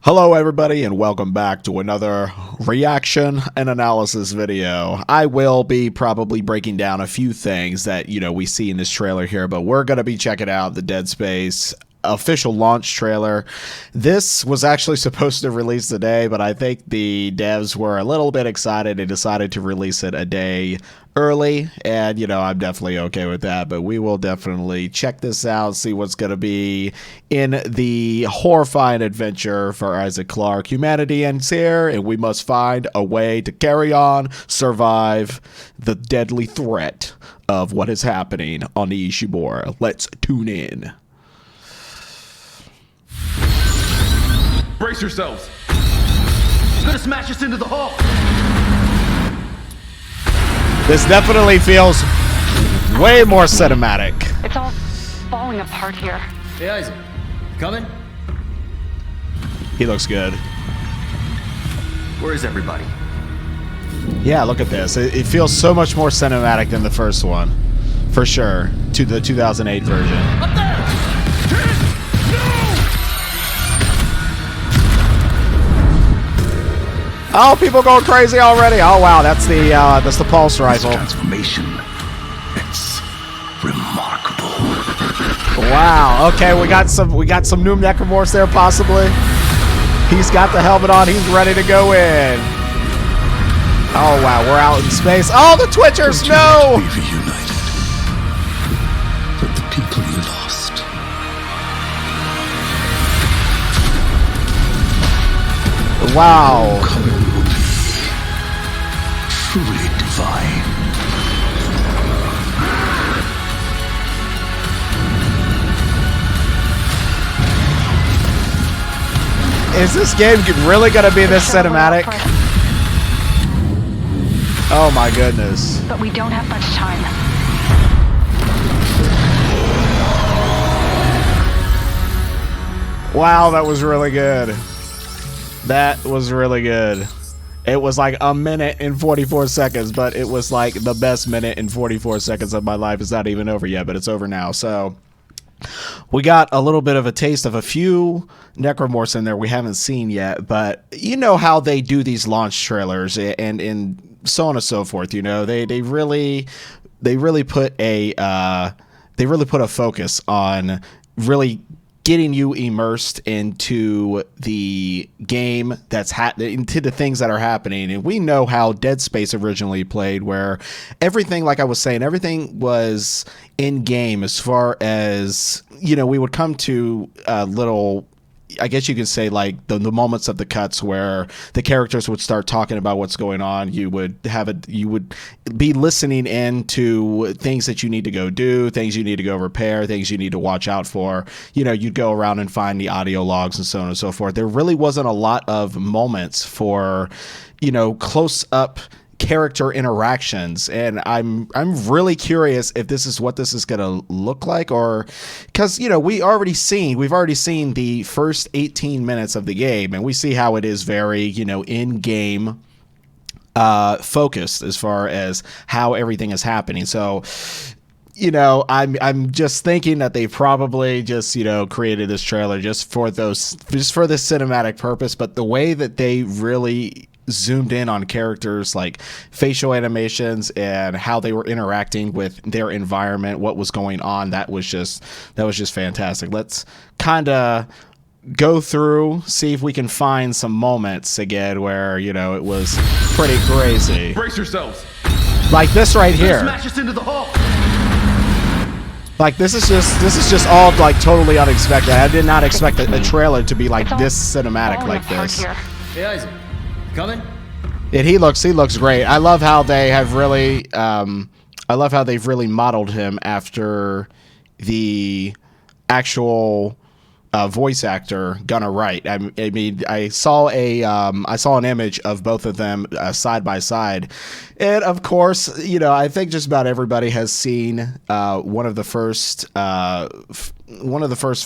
Hello everybody and welcome back to another reaction and analysis video. I will be probably breaking down a few things that, we see in this trailer here, but we're going to be checking out the Dead Space official launch trailer. This was actually supposed to release today, but I think the devs were a little bit excited and decided to release it a day early, and I'm definitely okay with that. But we will definitely check this out, see what's going to be in the horrifying adventure for Isaac Clarke. Humanity ends here, and we must find a way to carry on, survive the deadly threat of what is happening on the Ishimura. Let's tune in. Brace yourselves! He's gonna smash us into the hull! This definitely feels way more cinematic. It's all falling apart here. Hey, Isaac. Coming? He looks good. Where is everybody? Yeah, look at this. It feels so much more cinematic than the first one. For sure. To the 2008 version. Up there! Oh, people going crazy already. Oh wow, that's the pulse rifle. Transformation. It's remarkable. Wow. Okay, we got some new necromorphs there possibly. He's got the helmet on. He's ready to go in. Oh wow, we're out in space. Oh, the Twitchers! No. Be reunited with the people you lost. Wow. Coming will be truly divine. Is this game really gonna be this cinematic? Oh my goodness. But we don't have much time. Wow, that was really good. That was really good. It was like a minute and 44 seconds, but it was like the best minute and 44 seconds of my life. It's not even over yet, but it's over now. So we got a little bit of a taste of a few necromorphs in there we haven't seen yet, but you know how they do these launch trailers and so on and so forth. They really put a focus on really getting you immersed into the game into the things that are happening. And we know how Dead Space originally played, where everything, like I was saying, everything was in game as far as, we would come to little, I guess you could say, like the moments of the cuts where the characters would start talking about what's going on. You would be listening in to things that you need to go do, things you need to go repair, things you need to watch out for. You'd go around and find the audio logs and so on and so forth. There really wasn't a lot of moments for, close up character interactions, and I'm really curious if this is what this is going to look like, or because we've already seen the first 18 minutes of the game, and we see how it is very in-game focused as far as how everything is happening. So I'm just thinking that they probably just created this trailer just for this cinematic purpose, but the way that they really zoomed in on characters, like facial animations and how they were interacting with their environment, what was going on, that was just fantastic. Let's kind of go through, see if we can find some moments again where it was pretty crazy. Brace yourselves! Like this right here. Smash us into the hull! Like this is just all like totally unexpected. I did not expect a trailer to be like this cinematic like this. Hey, Isaac. Coming? And he looks great. I love how they have really they've really modeled him after the actual voice actor Gunnar Wright. I mean, I saw an image of both of them side by side, and of course, I think just about everybody has seen one of the first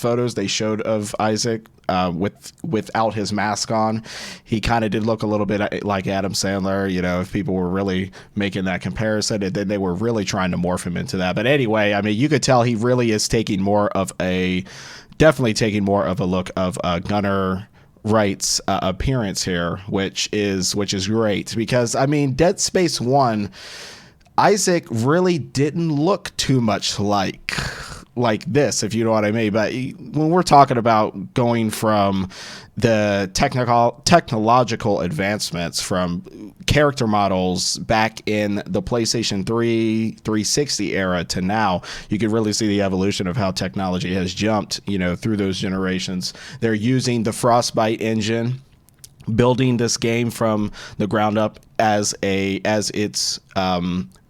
photos they showed of Isaac without his mask on. He kind of did look a little bit like Adam Sandler, if people were really making that comparison, and then they were really trying to morph him into that. But anyway, I mean, you could tell he really is definitely taking more of a look of Gunnar Wright's appearance here, which is great, because I mean, Dead Space 1, Isaac really didn't look too much like this, if you know what I mean. But when we're talking about going from the technological advancements from character models back in the PlayStation 3 360 era to now, you can really see the evolution of how technology has jumped, you know, through those generations. They're using the Frostbite engine, building this game from the ground up as in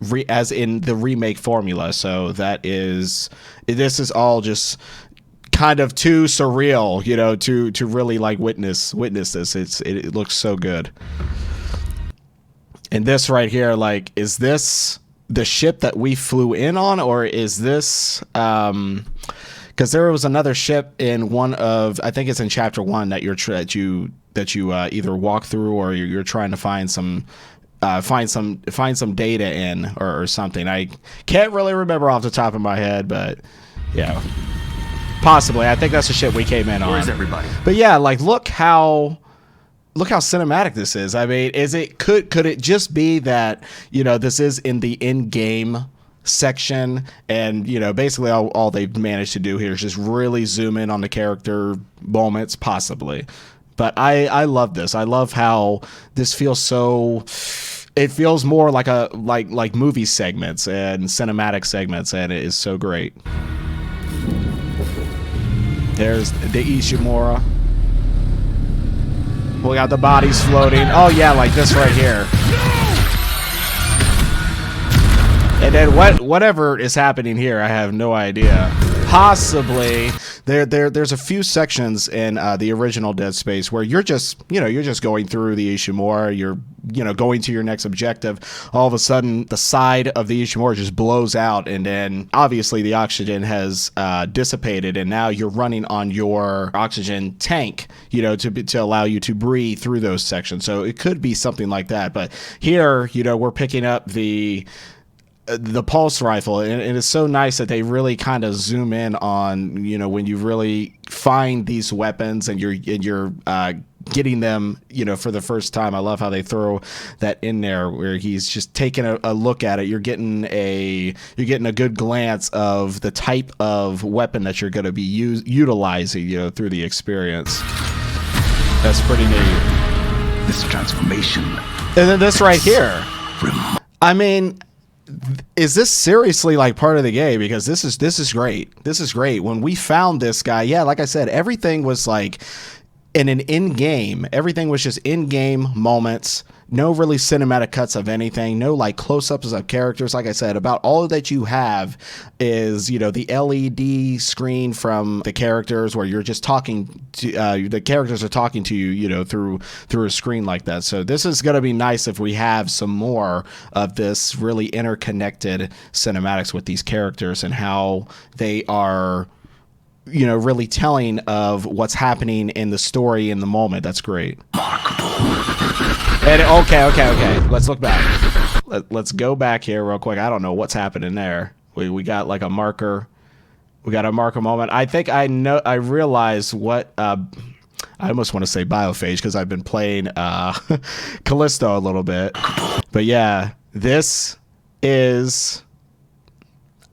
the remake formula. So this is all just kind of too surreal, you know, to really like witness this. It looks so good. And this right here, like, is this the ship that we flew in on, or is this because there was another ship in one of, I think it's in chapter 1 that you either walk through, or you're trying to find some data in, or something. I can't really remember off the top of my head, but yeah, possibly. I think that's the ship we came in on. Where's everybody? But yeah, like, look how cinematic this is. I mean, could it just be that, you know, this is in the in-game section, and, you know, basically all they've managed to do here is just really zoom in on the character moments, possibly. But I love this. I love how this feels so. It feels more like like movie segments and cinematic segments, and it is so great. There's the Ishimura. We got the bodies floating. Oh yeah, like this right here. And then whatever is happening here, I have no idea. Possibly there's a few sections in the original Dead Space where you're just going through the Ishimura, you're going to your next objective. All of a sudden, the side of the Ishimura just blows out, and then obviously the oxygen has dissipated, and now you're running on your oxygen tank, you know, to allow you to breathe through those sections. So it could be something like that. But here, you know, we're picking up the pulse rifle, and it's so nice that they really kind of zoom in on, you know, when you really find these weapons and you're getting them, you know, for the first time. I love how they throw that in there where he's just taking a look at it. You're getting a good glance of the type of weapon that you're going to be utilizing, you know, through the experience. That's pretty neat. This transformation. And then this right here. I mean, is this seriously like part of the game? Because this is great. This is great. When we found this guy, yeah, like I said, everything was like everything was just in-game moments. No really cinematic cuts of anything. No like close-ups of characters. Like I said, about all that you have is, you know, the LED screen from the characters where you're just talking to the characters are talking to you, you know, through a screen like that. So this is going to be nice if we have some more of this really interconnected cinematics with these characters and how they are, you know, really telling of what's happening in the story in the moment. That's great. And okay. Let's look back. Let's go back here real quick. I don't know what's happening there. We got like a marker. We got a marker moment. I think I realize what. I almost want to say Biophage because I've been playing Callisto a little bit. But yeah, this is.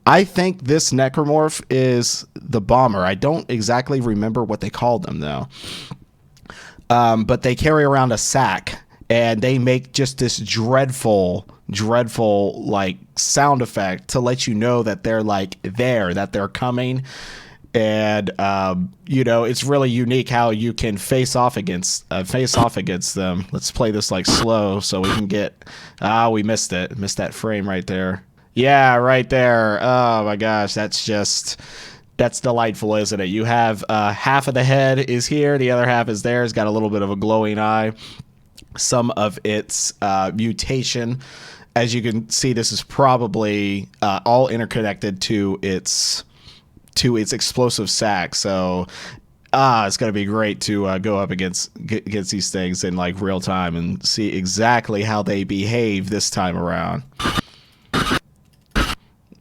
I think this necromorph is the bomber. I don't exactly remember what they called them though. But they carry around a sack, and they make just this dreadful like sound effect to let you know that they're like that they're coming. And you know, it's really unique how you can face off against them. Let's play this like slow so we can get. We missed that frame right there. Yeah, right there. Oh my gosh, that's delightful, isn't it? You have half of the head is here, the other half is there. It's got a little bit of a glowing eye. Some of its mutation, as you can see, this is probably all interconnected to its explosive sack. So it's going to be great to go up against these things in like real time and see exactly how they behave this time around.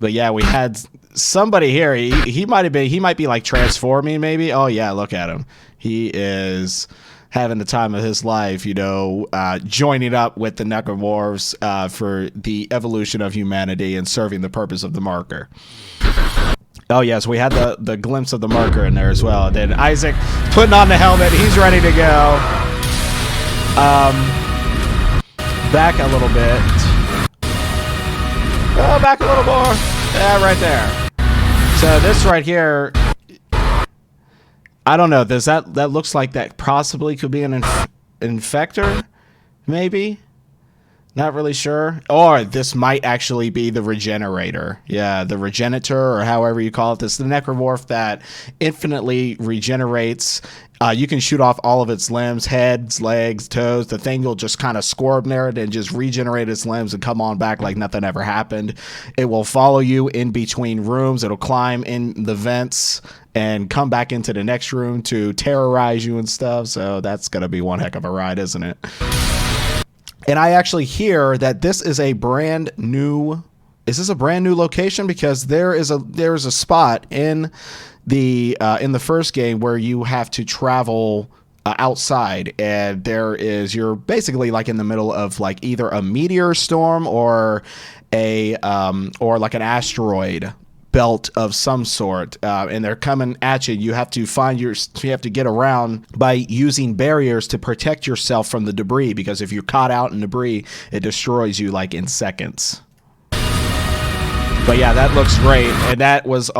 But yeah, we had somebody here. He might be like transforming maybe. Oh yeah, look at him. He is having the time of his life, joining up with the necromorphs for the evolution of humanity and serving the purpose of the marker. Oh, yes, we had the glimpse of the marker in there as well. And then Isaac putting on the helmet. He's ready to go. Back a little bit. Oh, back a little more. Yeah, right there. So this right here, I don't know. Does that looks like that possibly could be an infector? Maybe? Not really sure. Or this might actually be the regenerator. Yeah, the regenerator, or however you call it. This is the necromorph that infinitely regenerates. You can shoot off all of its limbs, heads, legs, toes. The thing will just kind of squirm there and just regenerate its limbs and come on back like nothing ever happened. It will follow you in between rooms. It'll climb in the vents and come back into the next room to terrorize you and stuff. So that's going to be one heck of a ride, isn't it? And I actually hear that this is a brand new... Is this a brand new location? Because there is a spot in the first game where you have to travel outside, and you're basically like in the middle of like either a meteor storm or like an asteroid belt of some sort, and they're coming at you. You have to get around by using barriers to protect yourself from the debris, because if you're caught out in debris, it destroys you like in seconds. But yeah, that looks great, and that was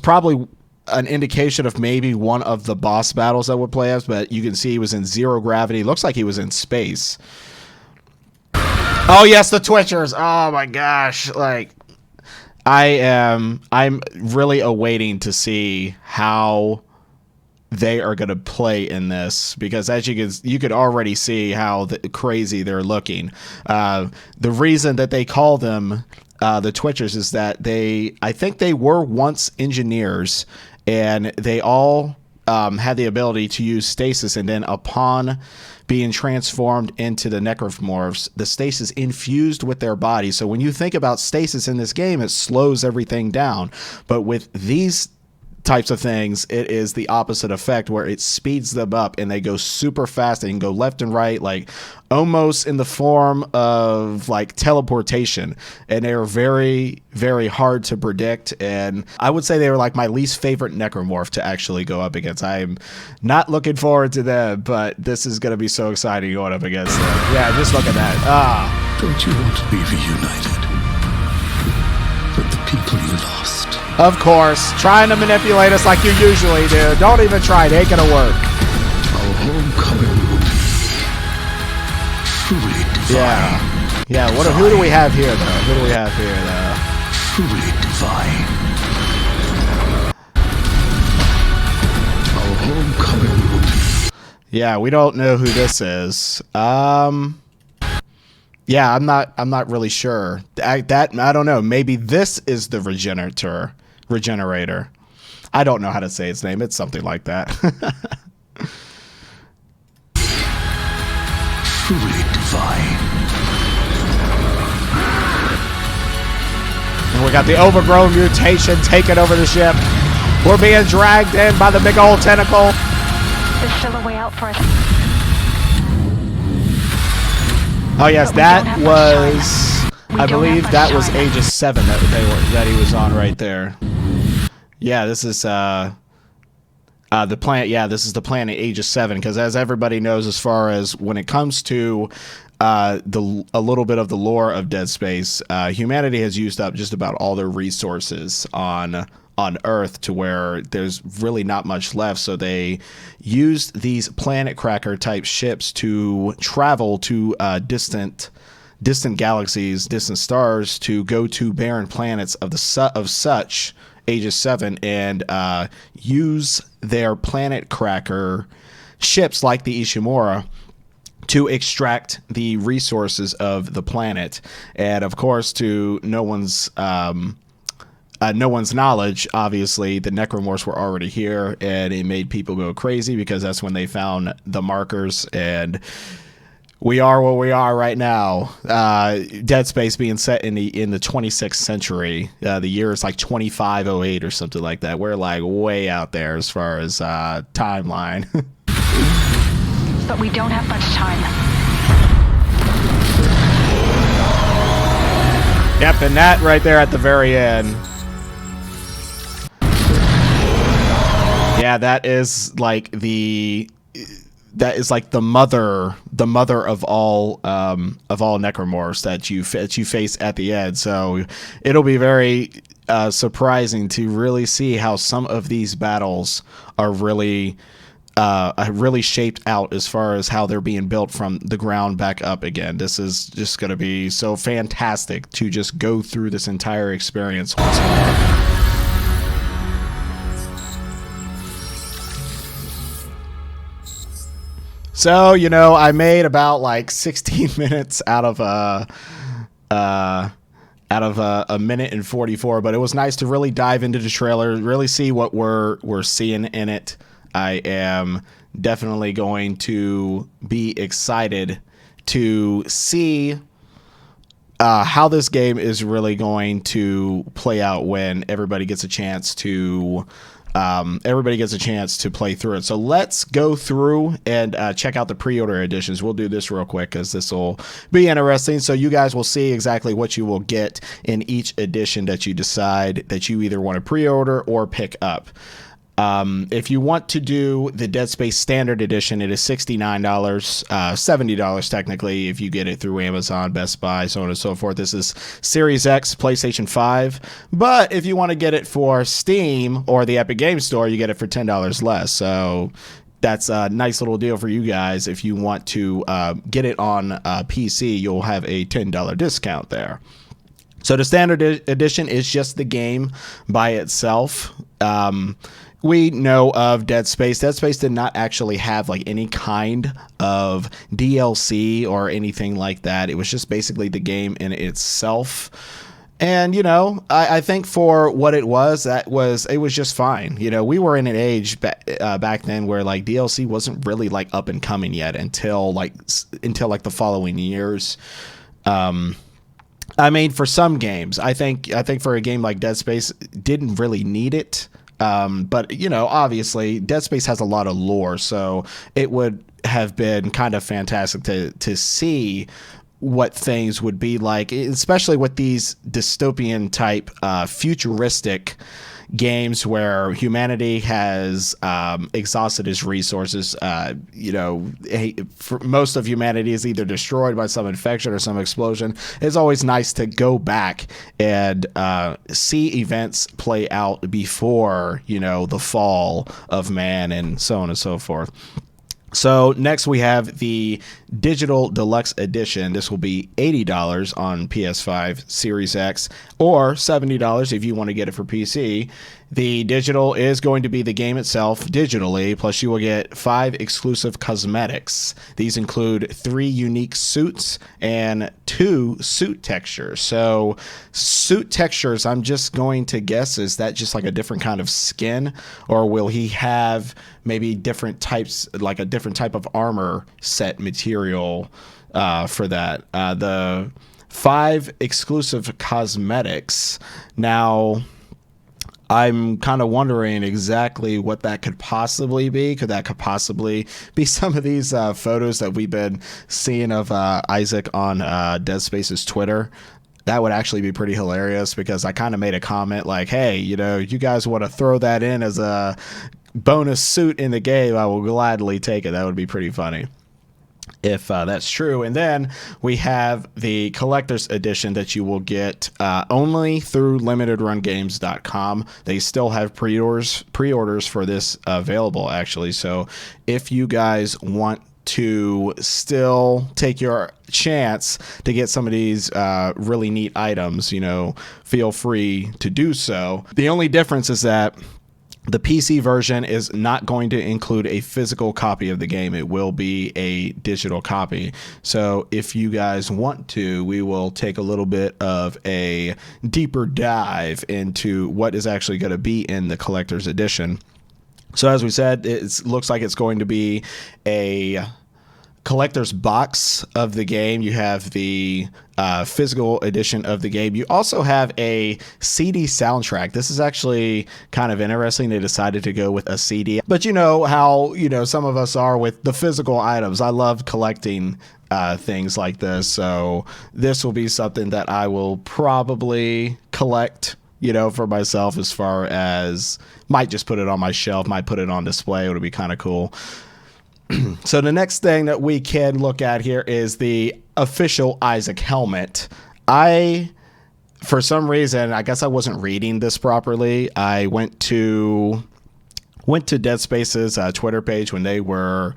probably an indication of maybe one of the boss battles that would play as, but you can see he was in zero gravity. Looks like he was in space. Oh yes, the Twitchers. Oh my gosh. Like, I'm really awaiting to see how they are going to play in this, because as you could already see how crazy they're looking. The reason that they call them the Twitchers is that I think they were once engineers, and they all had the ability to use stasis, and then upon being transformed into the necromorphs, the stasis infused with their body. So when you think about stasis in this game, it slows everything down. But with these types of things, it is the opposite effect, where it speeds them up and they go super fast. They can go left and right, like almost in the form of like teleportation, and they are very, very hard to predict. And I would say they were like my least favorite necromorph to actually go up against. I'm not looking forward to them, but this is going to be so exciting going up against them. Yeah, just look at that. Don't you want to be reunited with the people you lost? Of course, trying to manipulate us like you usually do. Don't even try, it ain't gonna work. Our homecoming will be truly divine. Yeah. Who do we have here, though? Truly divine. Our homecoming will be... Yeah, we don't know who this is. Yeah, I'm not really sure. I don't know. Maybe this is the regenerator. I don't know how to say its name. It's something like that. Truly divine. And we got the overgrown mutation taking over the ship. We're being dragged in by the big old tentacle. There's still a way out for us. Oh yes, that was, I believe that was Aegis 7 that he was on right there. Yeah, this is the planet. Yeah, this is the planet Aegis 7, because as everybody knows, as far as when it comes to a little bit of the lore of Dead Space, humanity has used up just about all their resources on Earth, to where there's really not much left. So they used these planet cracker type ships to travel to distant galaxies, distant stars, to go to barren planets of such Aegis 7, and use their planet cracker ships like the Ishimura to extract the resources of the planet. And of course, to no one's knowledge, obviously, the necromorphs were already here, and it made people go crazy, because that's when they found the markers, and we are where we are right now. Dead Space being set in the 26th century. The year is like 2508 or something like that. We're like way out there as far as timeline. but we don't have much time. Yep, and that right there at the very end. Yeah, that is like the mother of all necromorphs that you face at the end. So it'll be very surprising to really see how some of these battles are really shaped out as far as how they're being built from the ground back up again. This is just going to be so fantastic to just go through this entire experience once more. So, you know, I made about like 16 minutes out of a minute and 44, but it was nice to really dive into the trailer, really see what we're seeing in it. I am definitely going to be excited to see how this game is really going to play out when everybody gets a chance to play through it. So let's go through and check out the pre-order editions. We'll do this real quick because this will be interesting. So you guys will see exactly what you will get in each edition that you decide that you either want to pre-order or pick up. If you want to do the Dead Space Standard Edition, it is $69, $70 technically if you get it through Amazon, Best Buy, so on and so forth. This is Series X, PlayStation 5. But if you want to get it for Steam or the Epic Games Store, you get it for $10 less. So that's a nice little deal for you guys. If you want to get it on PC, you'll have a $10 discount there. So the Standard Edition is just the game by itself. We know of Dead Space. Dead Space did not actually have like any kind of DLC or anything like that. It was just basically the game in itself. And, you know, I think for what it was, it was just fine. You know, we were in an age back then where like DLC wasn't really like up and coming yet until like the following years. I mean, for some games, I think for a game like Dead Space, didn't really need it. But, you know, obviously, Dead Space has a lot of lore, so it would have been kind of fantastic to see what things would be like, especially with these dystopian type futuristic games where humanity has exhausted its resources. You know, for most of humanity is either destroyed by some infection or some explosion. It's always nice to go back and see events play out before, you know, the fall of man and so on and so forth. So next we have the Digital Deluxe Edition. This will be $80 on PS5 Series X or $70 if you want to get it for PC. The digital is going to be the game itself digitally, plus you will get 5 exclusive cosmetics. These include 3 unique suits and 2 suit textures. So suit textures, I'm just going to guess, is that just like a different kind of skin, or will he have maybe different types, like a different type of armor set material for that? The 5 exclusive cosmetics. Now, I'm kind of wondering exactly what that could possibly be. Could that possibly be some of these photos that we've been seeing of Isaac on Dead Space's Twitter? That would actually be pretty hilarious, because I kind of made a comment like, hey, you know, you guys want to throw that in as a bonus suit in the game, I will gladly take it. That would be pretty funny if that's true. And then we have the collector's edition that you will get only through limitedrungames.com. They still have pre-orders for this available, actually. So if you guys want to still take your chance to get some of these really neat items, you know, feel free to do so. The only difference is that the PC version is not going to include a physical copy of the game. It will be a digital copy. So if you guys want to, we will take a little bit of a deeper dive into what is actually going to be in the collector's edition. So as we said, it looks like it's going to be a collector's box of the game. You have the physical edition of the game. You also have a CD soundtrack. This is actually kind of interesting. They decided to go with a CD, but you know how, you know, some of us are with the physical items. I love collecting things like this. So this will be something that I will probably collect, you know, for myself, as far as might just put it on my shelf, might put it on display. It would be kind of cool. So the next thing that we can look at here is the official Isaac helmet. For some reason, I guess I wasn't reading this properly. I went to Dead Space's Twitter page when they were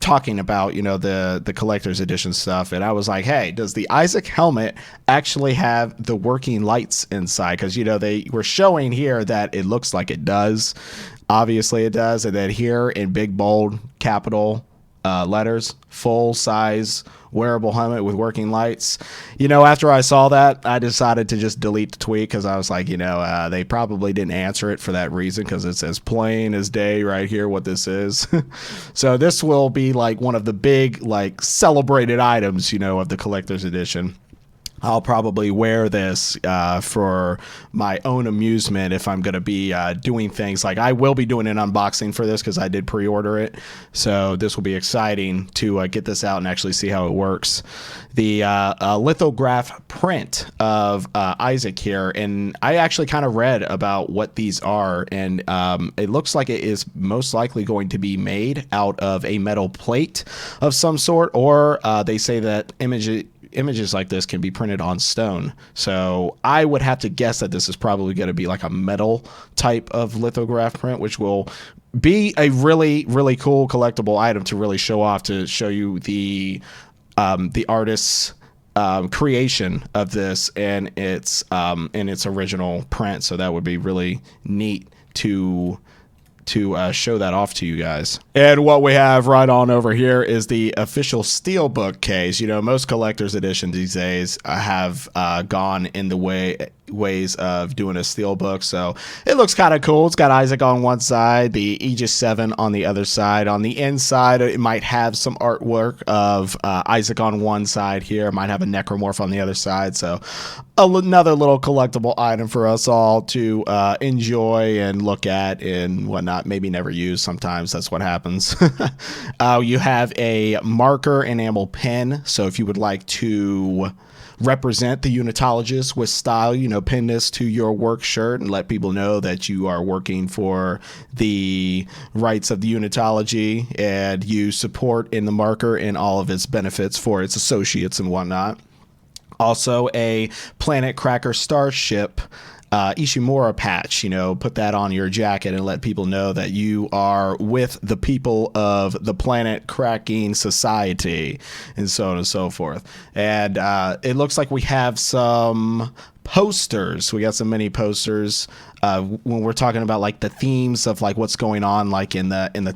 talking about, you know, the collector's edition stuff, and I was like, hey, does the Isaac helmet actually have the working lights inside? Because, you know, they were showing here that it looks like it does. Obviously it does. And then here in big bold capital letters, full size wearable helmet with working lights. You know, after I saw that, I decided to just delete the tweet, because I was like, you know, they probably didn't answer it for that reason, because it's as plain as day right here what this is. So this will be like one of the big, like, celebrated items, you know, of the collector's edition. I'll probably wear this for my own amusement if I'm going to be doing things. Like, I will be doing an unboxing for this because I did pre-order it. So this will be exciting to get this out and actually see how it works. The lithograph print of Isaac here. And I actually kind of read about what these are. And it looks like it is most likely going to be made out of a metal plate of some sort. Or they say that images like this can be printed on stone. So I would have to guess that this is probably going to be like a metal type of lithograph print, which will be a really, really cool collectible item to really show off, to show you the artist's creation of this and its original print. So that would be really neat to show that off to you guys. And what we have right on over here is the official steelbook case. You know, most collector's editions these days have gone in the ways of doing a steelbook, so it looks kind of cool. It's got Isaac on one side, the Aegis 7 on the other side. On the inside, it might have some artwork of Isaac on one side here. It might have a necromorph on the other side. So another little collectible item for us all to enjoy and look at and whatnot. Maybe never use. Sometimes that's what happens. You have a marker enamel pen. So if you would like to represent the unitologist with style, you know, pin this to your work shirt and let people know that you are working for the rights of the unitology and you support in the marker and all of its benefits for its associates and whatnot. Also a Planet Cracker Starship Ishimura patch, you know, put that on your jacket and let people know that you are with the people of the Planet Cracking Society, and so on and so forth. And it looks like we have some posters. We got some mini posters when we're talking about like the themes of like what's going on, like in the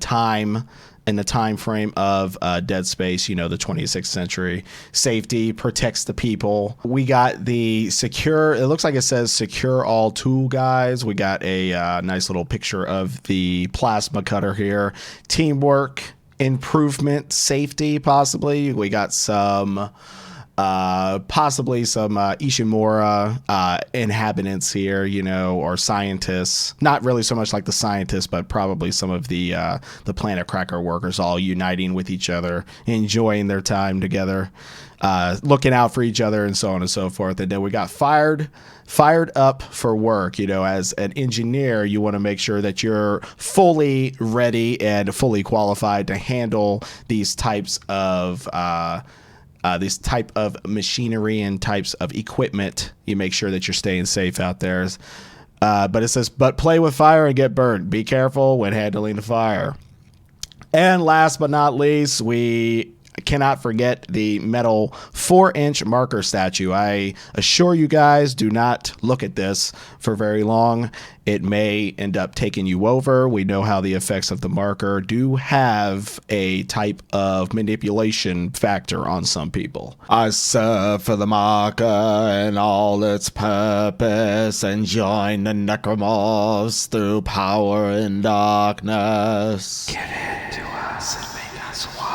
time frame of Dead Space, you know, the 26th century. Safety protects the people. We got the secure, it looks like it says secure all tool guys. We got a nice little picture of the plasma cutter here. Teamwork, improvement, safety, possibly. We got some possibly some Ishimura inhabitants here, you know, or scientists. Not really so much like the scientists, but probably some of the Planet Cracker workers all uniting with each other, enjoying their time together, looking out for each other, and so on and so forth. And then we got fired up for work. You know, as an engineer, you want to make sure that you're fully ready and fully qualified to handle these types of this type of machinery and types of equipment. You make sure that you're staying safe out there. But it says, but play with fire and get burned. Be careful when handling the fire. And last but not least, we cannot forget the metal 4-inch marker statue. I assure you guys, do not look at this for very long. It may end up taking you over. We know how the effects of the marker do have a type of manipulation factor on some people. I serve for the marker and all its purpose, and join the necromorphs through power and darkness. Give it to us and make us one.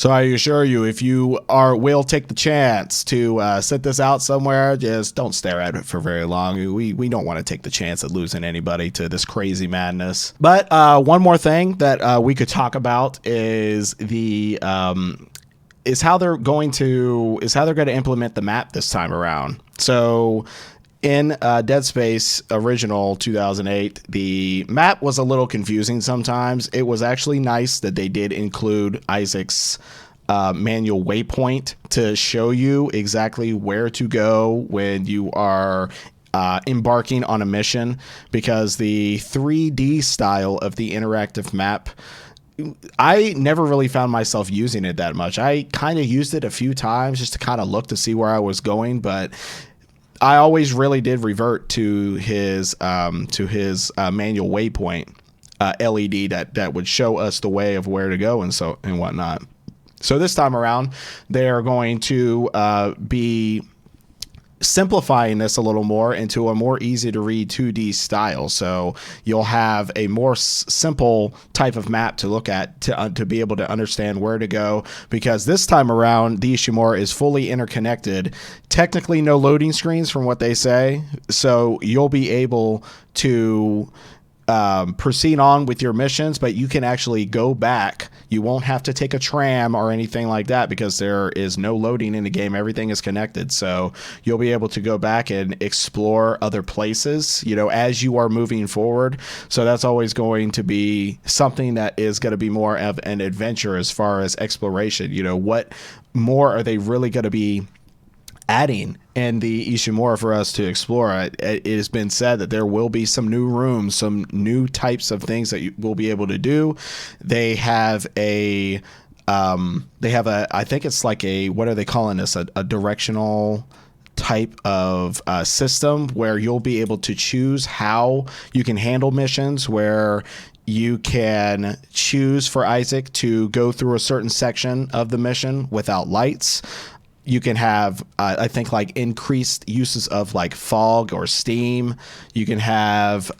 So I assure you, if you will take the chance to sit this out somewhere, just don't stare at it for very long. We don't want to take the chance of losing anybody to this crazy madness. But one more thing that we could talk about is how they're going to implement the map this time around. So in Dead Space Original 2008, the map was a little confusing sometimes. It was actually nice that they did include Isaac's manual waypoint to show you exactly where to go when you are embarking on a mission, because the 3D style of the interactive map, I never really found myself using it that much. I kind of used it a few times just to kind of look to see where I was going, but I always really did revert to his manual waypoint LED that would show us the way of where to go and whatnot. So this time around, they are going to be simplifying this a little more into a more easy to read 2D style. So you'll have a more simple type of map to look at to be able to understand where to go, because this time around the Ishimura is fully interconnected. Technically no loading screens from what they say, so you'll be able to proceed on with your missions, but you can actually go back. You won't have to take a tram or anything like that, because there is no loading in the game. Everything is connected, so you'll be able to go back and explore other places, as you are moving forward. So that's always going to be something that is going to be more of an adventure as far as exploration. What more are they really going to be adding in the Ishimura for us to explore? It has been said that there will be some new rooms, some new types of things that you will be able to do. They have I think it's like what are they calling this? A directional type of system where you'll be able to choose how you can handle missions, where you can choose for Isaac to go through a certain section of the mission without lights. You can have, I think, like increased uses of like fog or steam. You can have,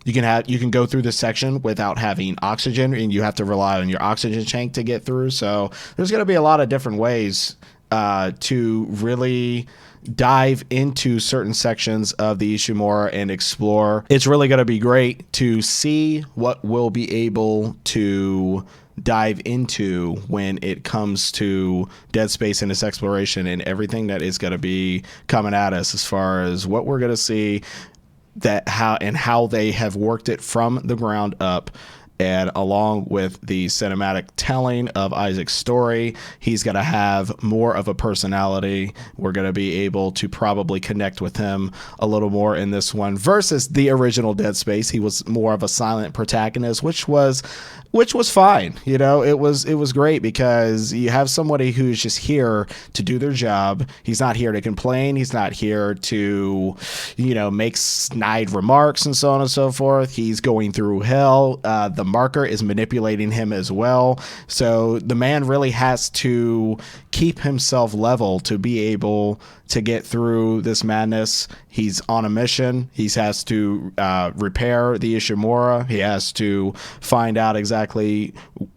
you can go through this section without having oxygen, and you have to rely on your oxygen tank to get through. So there's going to be a lot of different ways to really dive into certain sections of the Ishimura and explore. It's really going to be great to see what we'll be able to dive into when it comes to Dead Space and its exploration and everything that is going to be coming at us, as far as what we're going to see, how they have worked it from the ground up. And along with the cinematic telling of Isaac's story, he's going to have more of a personality. We're going to be able to probably connect with him a little more in this one versus the original Dead Space. He was more of a silent protagonist, which was fine. It was great, because you have somebody who's just here to do their job. He's not here to complain. He's not here to, make snide remarks and so on and so forth. He's going through hell. The marker is manipulating him as well. So the man really has to keep himself level to be able to get through this madness. He's on a mission. He has to repair the Ishimura. He has to find out exactly,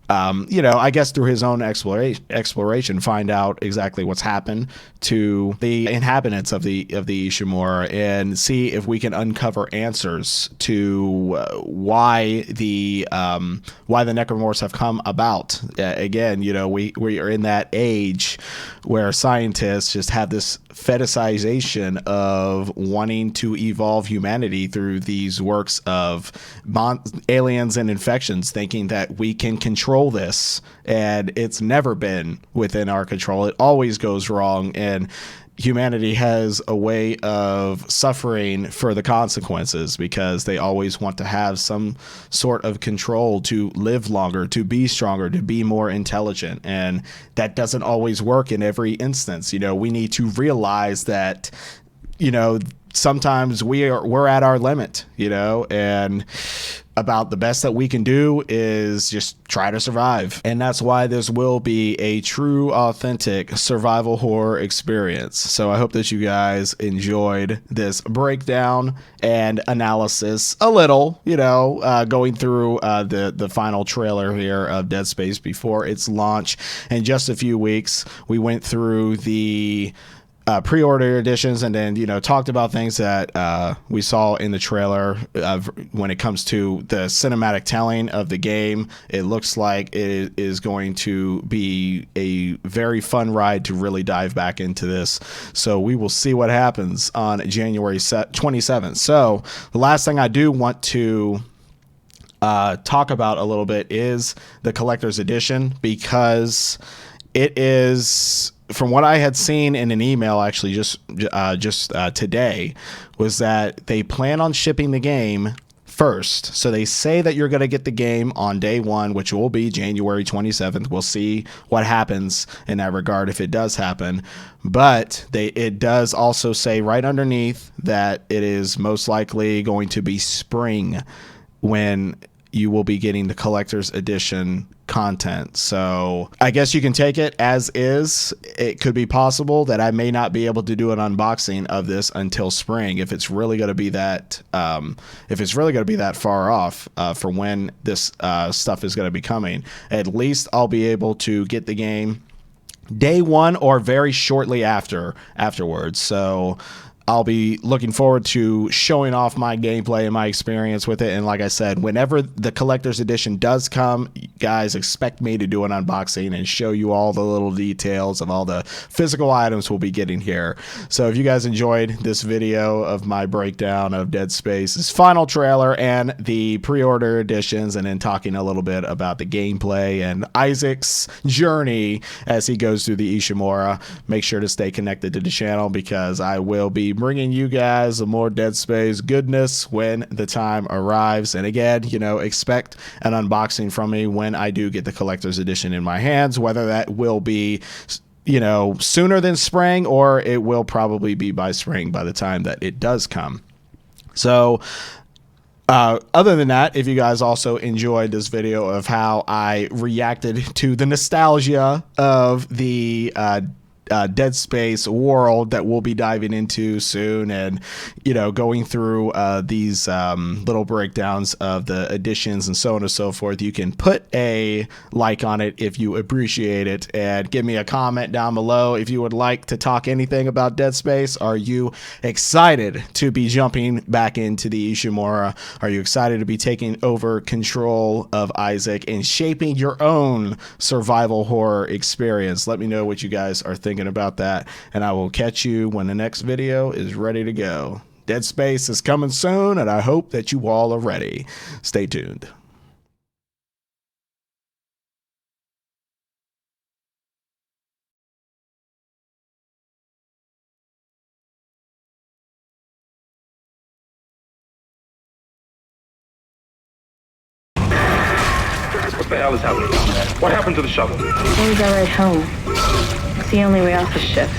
I guess through his own exploration, find out exactly what's happened to the inhabitants of the Ishimura, and see if we can uncover answers to why the necromorphs have come about. Again, we are in that age where scientists just have this fetishization of wanting to evolve humanity through these works of aliens and infections, thinking that we can control this, and it's never been within our control. It always goes wrong, and humanity has a way of suffering for the consequences, because they always want to have some sort of control to live longer, to be stronger, to be more intelligent. And that doesn't always work in every instance. We need to realize that you know, sometimes we're at our limit, you know, and about the best that we can do is just try to survive. And that's why this will be a true, authentic survival horror experience. So I hope that you guys enjoyed this breakdown and analysis a little, you know, going through the final trailer here of Dead Space before its launch in just a few weeks. We went through the pre-order editions, and then, you know, talked about things that we saw in the trailer when it comes to the cinematic telling of the game. It looks like it is going to be a very fun ride to really dive back into this. So we will see what happens on January 27th. So the last thing I do want to talk about a little bit is the collector's edition, because it is, from what I had seen in an email actually just today, was that they plan on shipping the game first. So they say that you're going to get the game on day one, which will be January 27th. We'll see what happens in that regard, if it does happen. But it does also say right underneath that it is most likely going to be spring when you will be getting the collector's edition content. So I guess you can take it as is. It could be possible that I may not be able to do an unboxing of this until spring, if it's really going to be that far off for when this stuff is going to be coming. At least I'll be able to get the game day one or very shortly afterwards. So I'll be looking forward to showing off my gameplay and my experience with it. And like I said, whenever the collector's edition does come, guys, expect me to do an unboxing and show you all the little details of all the physical items we'll be getting here. So if you guys enjoyed this video of my breakdown of Dead Space's final trailer and the pre-order editions, and then talking a little bit about the gameplay and Isaac's journey as he goes through the Ishimura, make sure to stay connected to the channel, because I will be bringing you guys more Dead Space goodness when the time arrives. And again, you know, expect an unboxing from me when I do get the collector's edition in my hands, whether that will be, you know, sooner than spring, or it will probably be by spring by the time that it does come. So other than that, if you guys also enjoyed this video of how I reacted to the nostalgia of the Dead Space world that we'll be diving into soon, and, you know, going through these little breakdowns of the editions and so on and so forth, you can put a like on it if you appreciate it, and give me a comment down below if you would like to talk anything about Dead Space. Are you excited to be jumping back into the Ishimura? Are you excited to be taking over control of Isaac and shaping your own survival horror experience? Let me know what you guys are thinking about that, and I will catch you when the next video is ready to go. Dead Space is coming soon, and I hope that you all are ready. Stay tuned. What the hell is happening? What happened to the shuttle? Maybe our ride home. It's the only way off the ship.